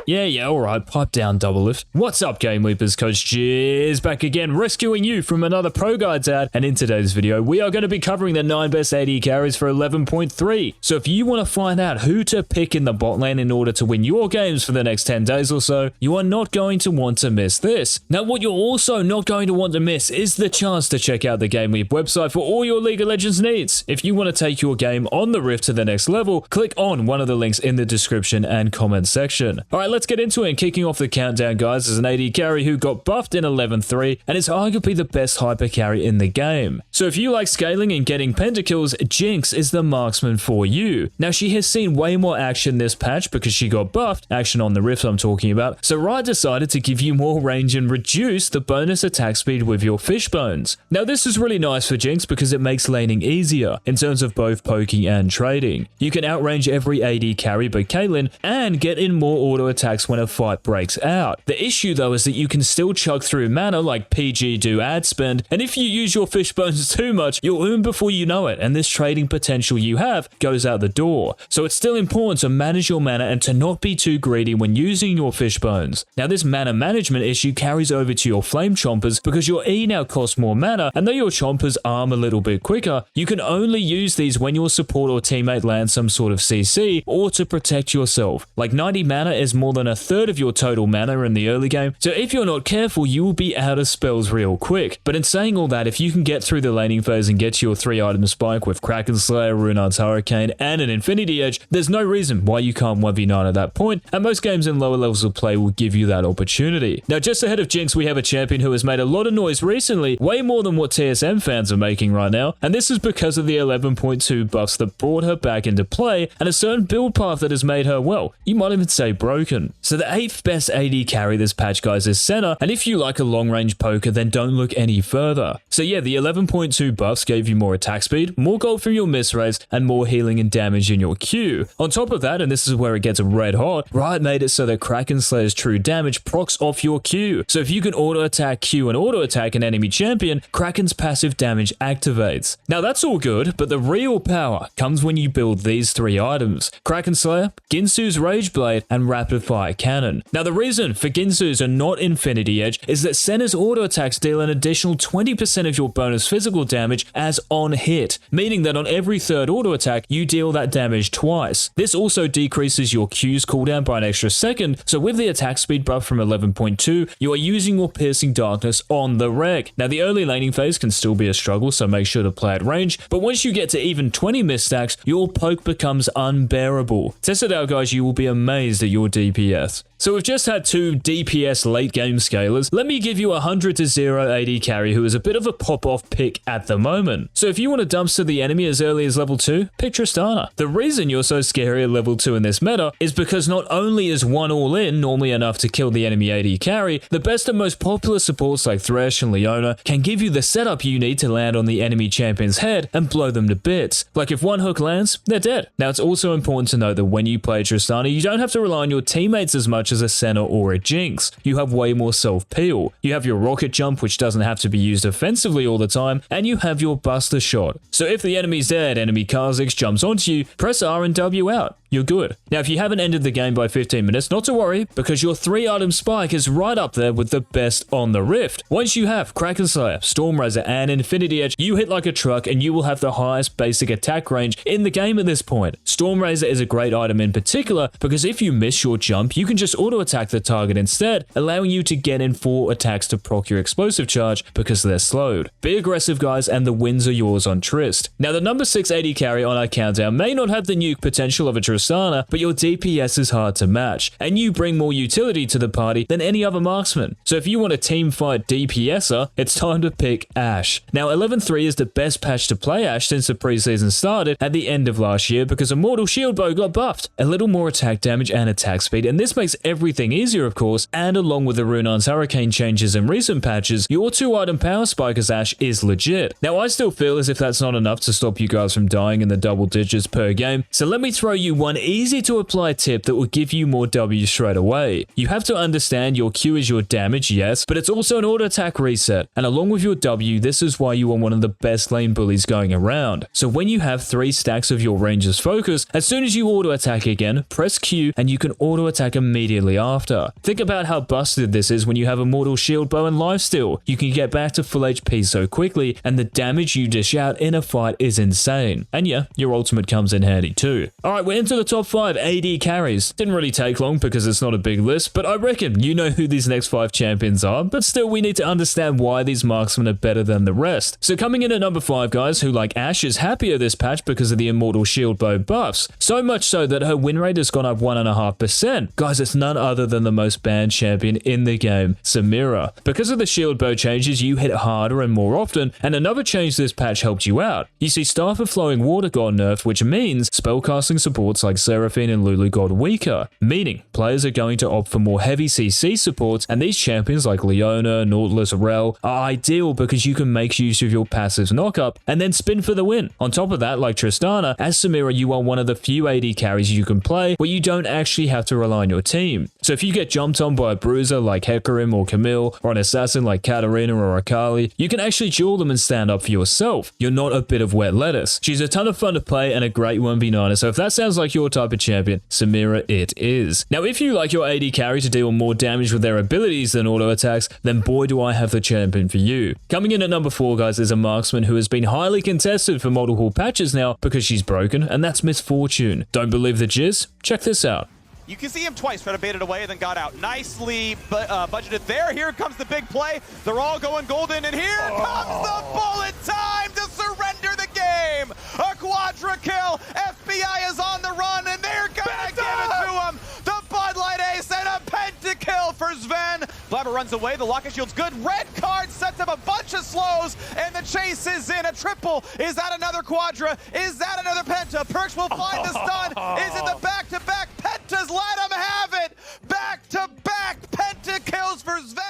Yeah, alright, pipe down, double lift. What's up, GameLeapers? Coach Jhin is back again, rescuing you from another Pro Guides ad, and in today's video, we are going to be covering the 9 best AD carries for 11.3. So if you want to find out who to pick in the bot lane in order to win your games for the next 10 days or so, you are not going to want to miss this. Now, what you're also not going to want to miss is the chance to check out the GameLeap website for all your League of Legends needs. If you want to take your game on the Rift to the next level, click on one of the links in the description and comment section. Alright, let's get into it, and kicking off the countdown, guys, is an AD carry who got buffed in 11.3 and is arguably the best hyper carry in the game. So if you like scaling and getting pentakills, Jinx is the marksman for you. Now, she has seen way more action this patch because she got buffed, action on the Rift I'm talking about, so Riot decided to give you more range and reduce the bonus attack speed with your fishbones. Now, this is really nice for Jinx because it makes laning easier in terms of both poking and trading. You can outrange every AD carry but Caitlyn and get in more auto attacks when a fight breaks out. The issue though is that you can still chug through mana like PG do ad spend, and if you use your fishbones too much, you'll oom before you know it, and this trading potential you have goes out the door. So it's still important to manage your mana and to not be too greedy when using your fishbones. Now, this mana management issue carries over to your flame chompers because your E now costs more mana, and though your chompers arm a little bit quicker, you can only use these when your support or teammate lands some sort of CC or to protect yourself. Like 90 mana is more than a third of your total mana in the early game, so if you're not careful, you will be out of spells real quick. But in saying all that, if you can get through the laning phase and get to your 3-item spike with Kraken Slayer, Runaan's Hurricane, and an Infinity Edge, there's no reason why you can't 1v9 at that point, and most games in lower levels of play will give you that opportunity. Now, just ahead of Jinx, we have a champion who has made a lot of noise recently, way more than what TSM fans are making right now, and this is because of the 11.2 buffs that brought her back into play, and a certain build path that has made her, well, you might even say broken. So the 8th best AD carry this patch, guys, is Senna, and if you like a long-range poker, then don't look any further. So yeah, the 11.2 buffs gave you more attack speed, more gold from your miss rates, and more healing and damage in your Q. On top of that, and this is where it gets red hot, Riot made it so that Kraken Slayer's true damage procs off your Q. So if you can auto-attack Q and auto-attack an enemy champion, Kraken's passive damage activates. Now that's all good, but the real power comes when you build these 3 items: Kraken Slayer, Ginsu's Rage Blade, and Rapid Fire Cannon. Now, the reason for Ginsu's and not Infinity Edge is that Senna's auto attacks deal an additional 20% of your bonus physical damage as on hit, meaning that on every 3rd auto attack, you deal that damage twice. This also decreases your Q's cooldown by an extra second, so with the attack speed buff from 11.2, you are using your Piercing Darkness on the reg. Now, the early laning phase can still be a struggle, so make sure to play at range, but once you get to even 20 miss stacks, your poke becomes unbearable. Test it out, guys, you will be amazed at your DPS. So we've just had 2 DPS late game scalers. Let me give you a 100-0 AD carry who is a bit of a pop-off pick at the moment. So if you want to dumpster the enemy as early as level 2, pick Tristana. The reason you're so scary at level 2 in this meta is because not only is 1 all-in normally enough to kill the enemy AD carry, the best and most popular supports like Thresh and Leona can give you the setup you need to land on the enemy champion's head and blow them to bits. Like if one hook lands, they're dead. Now, it's also important to note that when you play Tristana, you don't have to rely on your teammates as much as a Senna or a Jinx. You have way more self-peel. You have your rocket jump, which doesn't have to be used offensively all the time, and you have your buster shot. So if the enemy's dead, enemy Kha'Zix jumps onto you, press R and W out. You're good. Now, if you haven't ended the game by 15 minutes, not to worry, because your 3-item spike is right up there with the best on the Rift. Once you have Kraken Slayer, Storm Razor, and Infinity Edge, you hit like a truck and you will have the highest basic attack range in the game at this point. Storm Razor is a great item in particular because if you miss your jump, you can just auto-attack the target instead, allowing you to get in 4 attacks to proc your explosive charge because they're slowed. Be aggressive, guys, and the wins are yours on Trist. Now, the number 6 AD carry on our countdown may not have the nuke potential of a Tristana, but your DPS is hard to match, and you bring more utility to the party than any other marksman. So if you want a team fight DPSer, it's time to pick Ashe. Now, 11.3 is the best patch to play Ashe since the preseason started at the end of last year because Immortal Shield Bow got buffed. A little more attack damage and attack speed, and this makes everything easier, of course, and along with the Runaan's Hurricane changes in recent patches, your 2-item power spike as Ashe is legit. Now, I still feel as if that's not enough to stop you guys from dying in the double digits per game, so let me throw you one one easy to apply tip that will give you more W straight away. You have to understand your Q is your damage, yes, but it's also an auto attack reset, and along with your W, this is why you are one of the best lane bullies going around. So when you have 3 stacks of your ranger's focus, as soon as you auto attack again, press Q and you can auto attack immediately after. Think about how busted this is when you have Immortal Shield Bow and Lifesteal. You can get back to full HP so quickly, and the damage you dish out in a fight is insane. And yeah, your ultimate comes in handy too. Alright, we're into the top 5 AD carries. Didn't really take long because it's not a big list, but I reckon you know who these next 5 champions are, but still we need to understand why these marksmen are better than the rest. So coming in at number 5, guys, who like Ashe is happier this patch because of the Immortal Shield Bow buffs. So much so that her win rate has gone up 1.5%. Guys, it's none other than the most banned champion in the game, Samira. Because of the shield bow changes, you hit harder and more often, and another change this patch helped you out. You see, Staff of Flowing Water got nerfed, which means spellcasting supports like Seraphine and Lulu got weaker, meaning players are going to opt for more heavy CC supports, and these champions like Leona, Nautilus, Rel are ideal because you can make use of your passive knockup and then spin for the win. On top of that, like Tristana, as Samira, you are one of the few AD carries you can play where you don't actually have to rely on your team. So if you get jumped on by a bruiser like Hecarim or Camille, or an assassin like Katarina or Akali, you can actually duel them and stand up for yourself. You're not a bit of wet lettuce. She's a ton of fun to play and a great 1v9er, so if that sounds like your type of champion, Samira it is. Now if you like your AD carry to deal more damage with their abilities than auto attacks, then boy do I have the champion for you. Coming in at number 4, guys, is a marksman who has been highly contested for multiple patches now because she's broken, and that's Misfortune. Don't believe the jizz? Check this out. You can see him twice, try to bait it away, and then got out. Nicely budgeted there. Here comes the big play. They're all going golden, and here comes the bullet time to surrender the game. A quadra kill. FBI is on the run, and they're gonna give it to him. The Bud Light Ace and a pentakill for Sven. Blabber runs away. The Locket Shield's good. Red card sets up a bunch of slows, and the chase is in. A triple. Is that another quadra? Is that another penta? Perks will find the stun. Is it the back-to-back pentas? Let him have it! Back-to-back pentakills for Sven!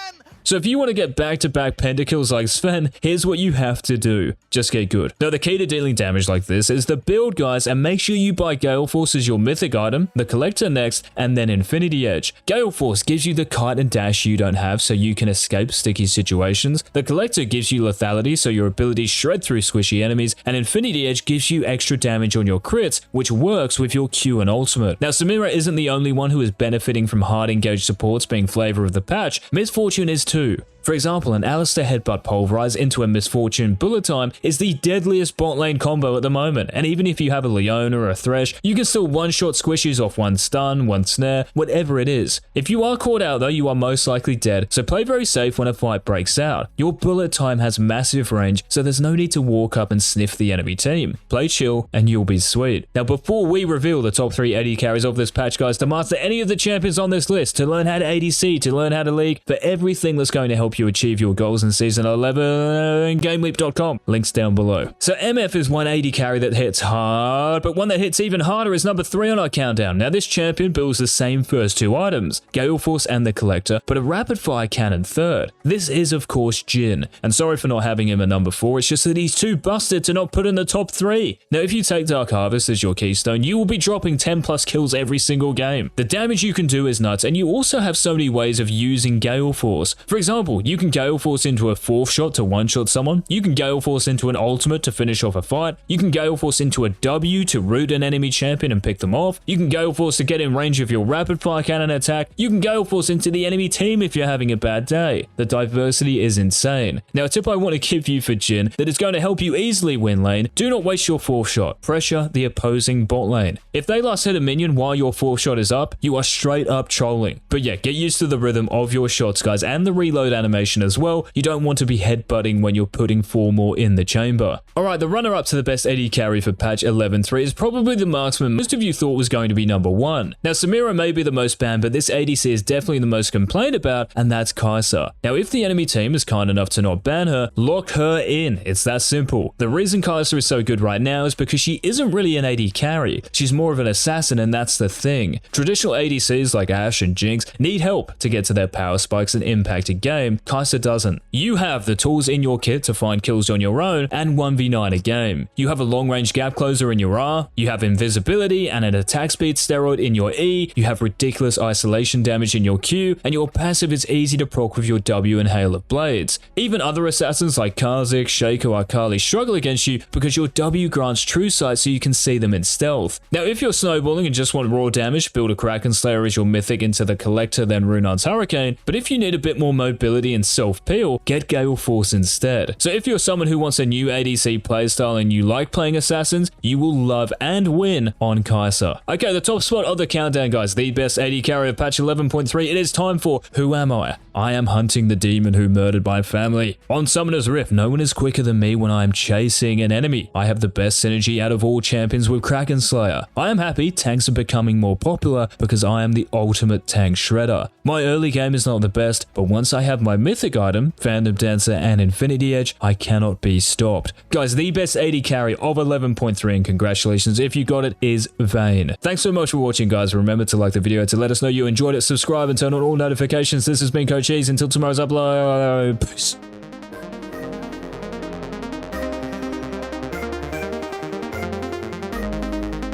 So if you want to get back-to-back pentakills like Sven, here's what you have to do. Just get good. Now the key to dealing damage like this is the build, guys, and make sure you buy Gale Force as your mythic item, the Collector next, and then Infinity Edge. Gale Force gives you the kite and dash you don't have so you can escape sticky situations. The Collector gives you lethality so your abilities shred through squishy enemies, and Infinity Edge gives you extra damage on your crits, which works with your Q and ultimate. Now Samira isn't the only one who is benefiting from hard engaged supports being flavor of the patch. Misfortune is too. For example, an Alistair Headbutt Pulverize into a Misfortune Bullet Time is the deadliest bot lane combo at the moment, and even if you have a Leona or a Thresh, you can still one-shot squishies off one stun, one snare, whatever it is. If you are caught out though, you are most likely dead, so play very safe when a fight breaks out. Your Bullet Time has massive range, so there's no need to walk up and sniff the enemy team. Play chill and you'll be sweet. Now before we reveal the top 3 AD carries of this patch, guys, to master any of the champions on this list, to learn how to ADC, to learn how to league, for everything that's going to help you achieve your goals in Season 11, GameLeap.com. Links down below. So MF is one AD carry that hits hard, but one that hits even harder is number 3 on our countdown. Now this champion builds the same first 2 items, Gale Force and the Collector, but a rapid fire cannon third. This is of course Jhin, and sorry for not having him at number 4, it's just that he's too busted to not put in the top 3. Now if you take Dark Harvest as your keystone, you will be dropping 10 plus kills every single game. The damage you can do is nuts, and you also have so many ways of using Gale Force. For example, you can Gale Force into a 4th shot to one-shot someone, you can Gale Force into an ultimate to finish off a fight, you can Gale Force into a W to root an enemy champion and pick them off, you can Gale Force to get in range of your rapid fire cannon attack, you can Gale Force into the enemy team if you're having a bad day. The diversity is insane. Now a tip I want to give you for Jhin that is going to help you easily win lane, do not waste your 4th shot, pressure the opposing bot lane. If they last hit a minion while your 4th shot is up, you are straight up trolling. But yeah, get used to the rhythm of your shots, guys, and the reload animation as well. You don't want to be headbutting when you're putting 4 more in the chamber. Alright, the runner-up to the best AD carry for patch 11.3 is probably the marksman most of you thought was going to be number 1. Now Samira may be the most banned, but this ADC is definitely the most complained about, and that's Kaisa. Now if the enemy team is kind enough to not ban her, lock her in. It's that simple. The reason Kaisa is so good right now is because she isn't really an AD carry. She's more of an assassin, and that's the thing. Traditional ADCs like Ashe and Jinx need help to get to their power spikes and impact a game, Kaisa doesn't. You have the tools in your kit to find kills on your own and 1v9 a game. You have a long-range gap closer in your R, you have invisibility and an attack speed steroid in your E, you have ridiculous isolation damage in your Q, and your passive is easy to proc with your W and Hail of Blades. Even other assassins like Kha'Zix, Shaco, or Akali struggle against you because your W grants true sight so you can see them in stealth. Now, if you're snowballing and just want raw damage, build a Kraken Slayer as your mythic into the Collector, then Runar's Hurricane, but if you need a bit more mobility and self-peel, get Gale Force instead. So if you're someone who wants a new ADC playstyle and you like playing assassins, you will love and win on Kaisa. Okay, the top spot of the countdown, guys, the best AD carry of patch 11.3, it is time for Who Am I? I am hunting the demon who murdered my family. On Summoner's Rift, no one is quicker than me when I am chasing an enemy. I have the best synergy out of all champions with Kraken Slayer. I am happy tanks are becoming more popular because I am the ultimate tank shredder. My early game is not the best, but once I have my mythic item, Phantom Dancer and Infinity Edge, I cannot be stopped. Guys, the best AD carry of 11.3, and congratulations if you got it, is Vayne. Thanks so much for watching, guys. Remember to like the video to let us know you enjoyed it, subscribe and turn on all notifications. This has been Coach Cheese. Until tomorrow's upload, peace.